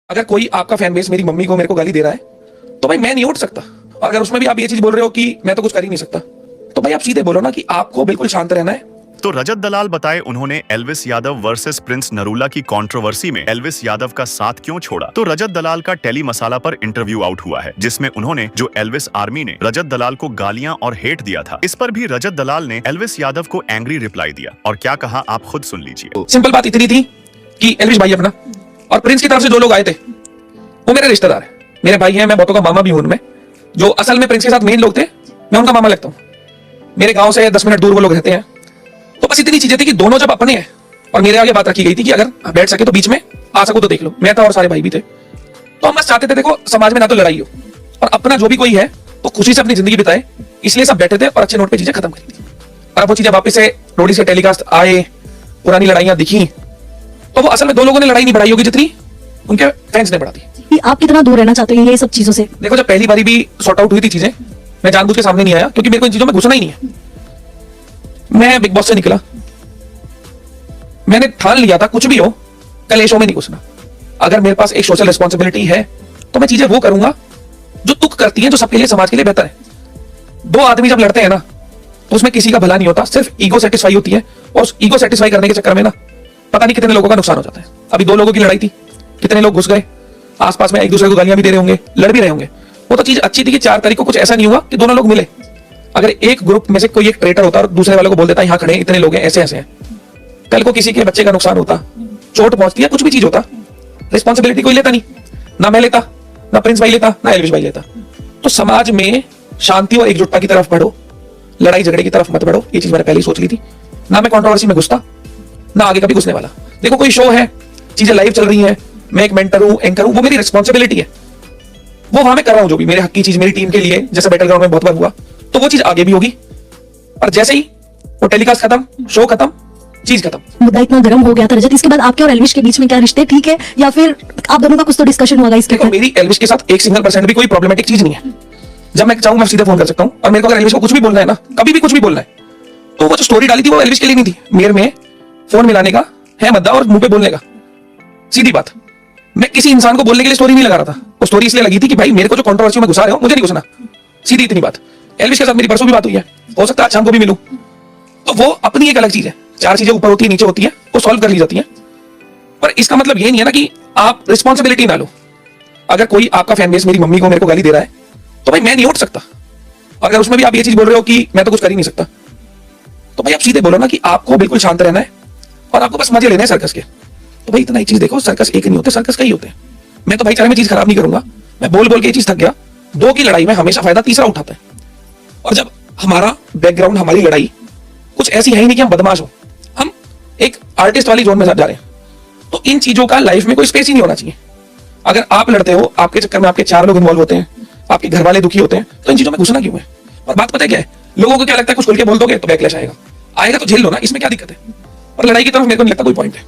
अगर कोई आपका फैन बेस मेरी मम्मी को मेरे को गाली दे रहा है तो भाई मैं नहीं उठ सकता। और अगर उसमें भी आप ये चीज बोल रहे हो कि मैं तो कुछ कर ही नहीं सकता, तो भाई आप सीधे बोलो ना कि आपको बिल्कुल शांत रहना है। तो रजत दलाल बताए उन्होंने Elvis Yadav versus Prince Narula की कंट्रोवर्सी में एल्विस यादव का साथ क्यों छोड़ा। तो रजत दलाल का टेली मसाला पर इंटरव्यू आउट हुआ है, जिसमें उन्होंने जो एल्विस आर्मी ने रजत दलाल को गालियां और हेट दिया था, इस पर भी रजत दलाल ने एल्विस यादव को एंग्री रिप्लाई दिया। और क्या कहा आप खुद सुन लीजिए। सिंपल बात इतनी थी कि एल्विस भाई अपना और प्रिंस की तरफ से जो लोग आए थे वो मेरे रिश्तेदार है, मेरे भाई हैं, मैं बहुतों का मामा भी हूं उनमें। जो असल में प्रिंस के साथ मेन लोग थे मैं उनका मामा लगता हूं। मेरे गांव से 10 मिनट दूर वो लोग रहते हैं। तो बस इतनी चीजें थी कि दोनों जब अपने हैं और मेरे आगे बात रखी गई थी कि अगर बैठ सके तो बीच में आ सको तो देख लो। मैं था और सारे भाई भी थे। तो हम बस चाहते थे देखो समाज में ना तो लड़ाई हो और अपना जो भी कोई है तो खुशी से अपनी जिंदगी बिताए, इसलिए सब बैठे थे और अच्छे नोट पे चीजें खत्म करी थी। और अब वो चीजें वापस से रोडी से टेलीकास्ट आए, पुरानी लड़ाइयां दिखी, तो वो असल में दो लोगों ने लड़ाई नहीं बढ़ाई होगी जितनी उनके फैंस ने बढ़ा दी। आप कितना दूर रहना चाहते हैं ये सब चीजों से? देखो, जब पहली बारी भी सॉर्ट आउट हुई थी चीजें, मैं जानबूझ के सामने नहीं आया क्योंकि मेरे को इन चीजों में घुसना ही नहीं है। मैं बिग बॉस से निकला, मैंने ठान लिया था कुछ भी हो कलेशों में नहीं घुसना। अगर मेरे पास एक सोशल रिस्पॉन्सिबिलिटी है तो मैं चीजें वो करूंगा जो तुक करती है, जो सबके लिए समाज के लिए बेहतर है। दो आदमी जब लड़ते हैं ना तो उसमें किसी का भला नहीं होता, सिर्फ ईगो सेटिस्फाई होती है। और ईगो सेटिस्फाई करने के चक्कर में ना पता नहीं कितने लोगों का नुकसान हो जाता है। अभी दो लोगों की लड़ाई थी, कितने लोग घुस गए, आसपास में एक दूसरे को गालियां भी दे रहे होंगे, लड़ भी रहे होंगे। वो तो चीज अच्छी थी कि 4 तारीख को कुछ ऐसा नहीं हुआ कि दोनों लोग मिले। अगर एक ग्रुप में से कोई एक ट्रेटर होता और दूसरे वाले को बोल देता यहाँ खड़े इतने लोग हैं, ऐसे ऐसे हैं, कल को किसी के बच्चे का नुकसान होता, चोट पहुंचती है, कुछ भी चीज होता, रिस्पॉन्सिबिलिटी कोई लेता नहीं। ना मैं लेता, ना प्रिंस भाई लेता, ना एल्विस भाई लेता। तो समाज में शांति और एकजुटता की तरफ बढ़ो, लड़ाई झगड़े की तरफ मत बढ़ो। ये चीज मैंने पहले ही सोच ली थी। ना मैं कंट्रोवर्सी में घुसता, ना आगे कभी घुसने वाला। देखो, कोई शो है, चीजें लाइव चल रही हैं, मैं एक मेंटर हूं, एंकर हूं, वो मेरी रिस्पॉन्सिबिलिटी है। वो वहां मैं कर रहा हूं जो भी मेरे हक की चीज मेरी टीम के लिए, जैसे बैटल ग्राउंड में बहुत बार हुआ, तो वो चीज आगे भी होगी। और जैसे ही वो टेलीकास्ट खत्म, शो खत्म, चीज खत्म। मुद्दा इतना गर्म हो गया था रजत, इसके बाद आपके और एल्विश के बीच में क्या रिश्ते ठीक है या फिर आप दोनों का कुछ तो डिस्कशन हुआ इसके? देखो, मेरी एल्विश के साथ 1% भी कोई प्रॉब्लमेटिक चीज नहीं है। जब मैं चाहूं मैं सीधे फोन कर सकता हूं। और मेरे को अगर एल्विश को कुछ भी बोलना है ना, कभी भी कुछ भी बोलना है, तो वो जो स्टोरी डाली थी वो एल्विश के लिए नहीं थी, मेरे में फोन मिलाने का है मुद्दा और मुंह पे बोलने का। सीधी बात, मैं किसी इंसान को बोलने के लिए स्टोरी नहीं लगा रहा था। वो स्टोरी इसलिए लगी थी कि भाई मेरे को जो कंट्रोवर्सी में घुसा रहे हो मुझे नहीं घुसना। सीधी इतनी बात। एल्विश के साथ मेरी परसों भी बात हुई है, हो सकता है आज शाम को भी मिलूं। तो वो अपनी एक अलग चीज है। 4 चीजें ऊपर होती है, नीचे होती है, वो सॉल्व कर ली जाती है। पर इसका मतलब ये नहीं है ना कि आप रिस्पॉन्सिबिलिटी ना लो। अगर कोई आपका फैन बेस मेरी मम्मी को मेरे को गाली दे रहा है तो भाई मैं नहीं उठ सकता। अगर उसमें भी आप ये चीज बोल रहे हो कि मैं तो कुछ कर ही नहीं सकता, तो भाई आप सीधे बोलो ना कि आपको बिल्कुल शांत रहना है और आपको बस मजे लेने हैं सर्कस के। तो भाई इतना ही चीज देखो, सर्कस एक नहीं होते, सर्कस कई होते हैं। मैं तो भाईचारे में चीज खराब नहीं करूंगा। मैं बोल बोल के ये चीज थक गया। 2 की लड़ाई में हमेशा फायदा तीसरा उठाता है। और जब हमारा बैकग्राउंड, हमारी लड़ाई कुछ ऐसी है ही नहीं कि हम बदमाश हो, हम एक आर्टिस्ट वाली जोन में जा रहे हैं, तो इन चीजों का लाइफ में कोई स्पेस ही नहीं होना चाहिए। अगर आप लड़ते हो, आपके चक्कर में आपके 4 लोग इन्वॉल्व होते हैं, आपके घर वाले दुखी होते हैं, तो इन चीजों में घुसना क्यों है? और बात पता है क्या है, लोगों को क्या लगता है कुछ खुल के बोल दोगे तो बैकलैश आएगा। आएगा तो झेल लो ना, इसमें क्या दिक्कत है? और लड़ाई की तरफ मेरे को नहीं लगता कोई पॉइंट है।